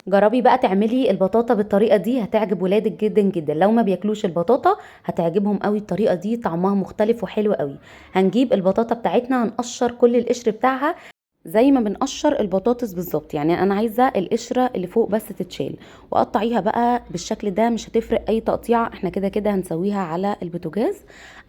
جربي بقى تعملي البطاطا بالطريقه دي، هتعجب ولادك جدا جدا. لو ما بياكلوش البطاطا هتعجبهم قوي الطريقه دي، طعمها مختلف وحلو قوي. هنجيب البطاطا بتاعتنا، هنقشر كل القشر بتاعها زي ما بنقشر البطاطس بالظبط. يعني انا عايزه القشره اللي فوق بس تتشال، وقطعيها بقى بالشكل ده، مش هتفرق اي تقطيعه، احنا كده كده هنسويها على البوتاجاز.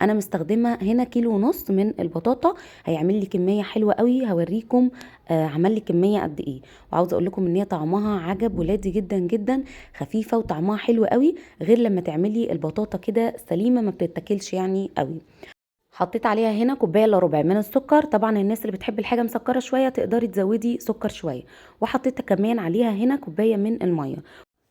انا مستخدمه هنا كيلو ونص من البطاطا، هيعمل لي كميه حلوه قوي. هوريكم عمل لي كميه قد ايه. وعاوزه اقول لكم ان هي طعمها عجب ولادي جدا جدا، خفيفه وطعمها حلو قوي، غير لما تعملي البطاطا كده سليمه ما بتتاكلش يعني قوي. حطيت عليها هنا كوبايه الا ربع من السكر. طبعا الناس اللي بتحب الحاجه مسكره شويه تقدري تزودي سكر شويه. وحطيت كمان عليها هنا كوبايه من الميه.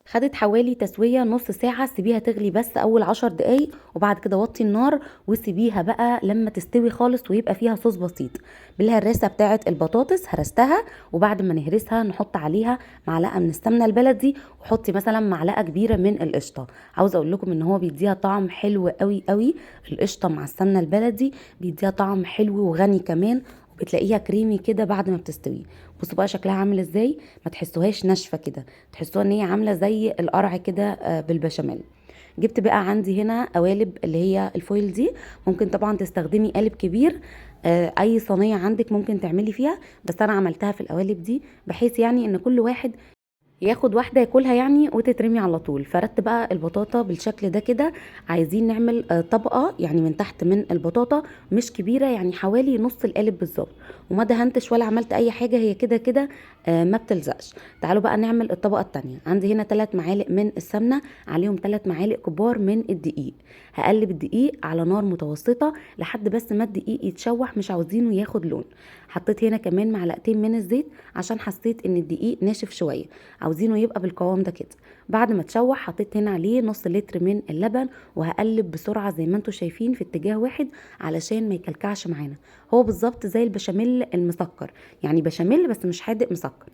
خدت حوالي تسوية نص ساعة، سيبيها تغلي بس أول 10 دقايق، وبعد كده وطي النار وسيبيها بقى لما تستوي خالص ويبقى فيها صوص بسيط. بالهراسة بتاعة البطاطس هرستها، وبعد ما نهرسها نحط عليها معلقة من السمنة البلدي، وحطي مثلا معلقة كبيرة من القشطة. عاوزة أقول لكم إن هو بيديها طعم حلو قوي قوي. القشطة مع السمنة البلدي بيديها طعم حلو وغني كمان، وبتلاقيها كريمي كده بعد ما بتستوي. بصوا بقى شكلها عامل ازاي، ما تحسوهاش ناشفه كده، تحسوها ان هي عامله زي القرع كده بالبشاميل. جبت بقى عندي هنا قوالب اللي هي الفويل دي. ممكن طبعا تستخدمي قالب كبير، اي صينيه عندك ممكن تعملي فيها، بس انا عملتها في القوالب دي بحيث يعني ان كل واحد ياخد واحدة ياكلها يعني وتترمي على طول. فردت بقى البطاطا بالشكل ده كده. عايزين نعمل طبقة يعني من تحت من البطاطا مش كبيرة، يعني حوالي نص القالب بالظبط، وما دهنتش ولا عملت اي حاجة، هي كده كده ما بتلزقش. تعالوا بقى نعمل الطبقة التانية. عندي هنا 3 معالق من السمنة، عليهم 3 معالق كبار من الدقيق. هقلب الدقيق على نار متوسطة لحد بس ما الدقيق يتشوح، مش عاوزينه ياخد لون. حطيت هنا كمان معلقتين من الزيت عشان حسيت ان الدقيق ناشف شوية، عاوزينه يبقى بالقوام ده كده. بعد ما تشوح حطيت هنا عليه نص لتر من اللبن، وهقلب بسرعه زي ما انتم شايفين في اتجاه واحد علشان ما يكلكعش معانا. هو بالظبط زي البشاميل المسكر، يعني بشاميل بس مش حادق مسكر.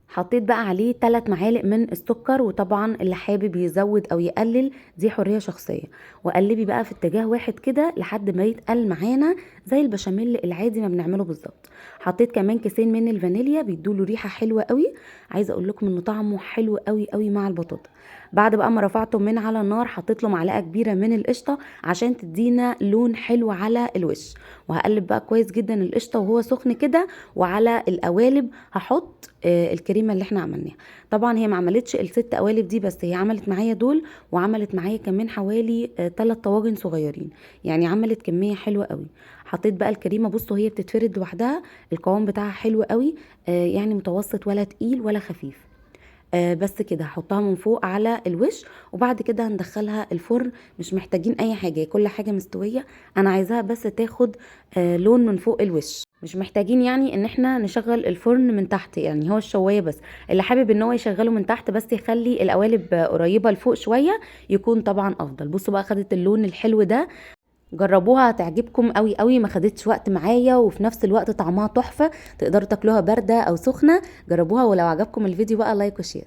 حطيت بقى عليه 3 معالق من السكر، وطبعا اللي حابب يزود او يقلل دي حرية شخصية. وقلبي بقى في اتجاه واحد كده لحد ما يتقل معانا زي البشاميل العادي ما بنعمله بالظبط. حطيت كمان كيسين من الفانيليا بيدوله ريحة حلوة قوي. عايزة اقول لكم انه طعمه حلو قوي قوي مع البطاطا. بعد بقى ما رفعته من على النار حطيت له معلقة كبيرة من القشطة عشان تدينا لون حلو على الوش. وهقلب بقى كويس جدا القشطة وهو سخن كده. وعلى القوالب هحط الكريمه اللي احنا عملناها. طبعا هي ما عملتش الست قوالب دي بس، هي عملت معايا دول، وعملت معايا كمان حوالي 3 طواجن صغيرين، يعني عملت كميه حلوه قوي. حطيت بقى الكريمه، بصوا هي بتتفرد لوحدها، القوام بتاعها حلو قوي، يعني متوسط ولا تقيل ولا خفيف. بس كده هحطها من فوق على الوش، وبعد كده هندخلها الفرن. مش محتاجين اي حاجه، كل حاجه مستويه. انا عايزاها بس تاخد لون من فوق الوش، مش محتاجين يعني ان احنا نشغل الفرن من تحت، يعني هو الشوايه بس. اللي حابب ان هو يشغله من تحت بس يخلي القوالب قريبه لفوق شويه يكون طبعا افضل. بصوا بقى خدت اللون الحلو ده. جربوها هتعجبكم قوي قوي، ما خدتش وقت معايا وفي نفس الوقت طعمها تحفه. تقدروا تاكلوها بارده او سخنه. جربوها، ولو عجبكم الفيديو بقى لايك وشير.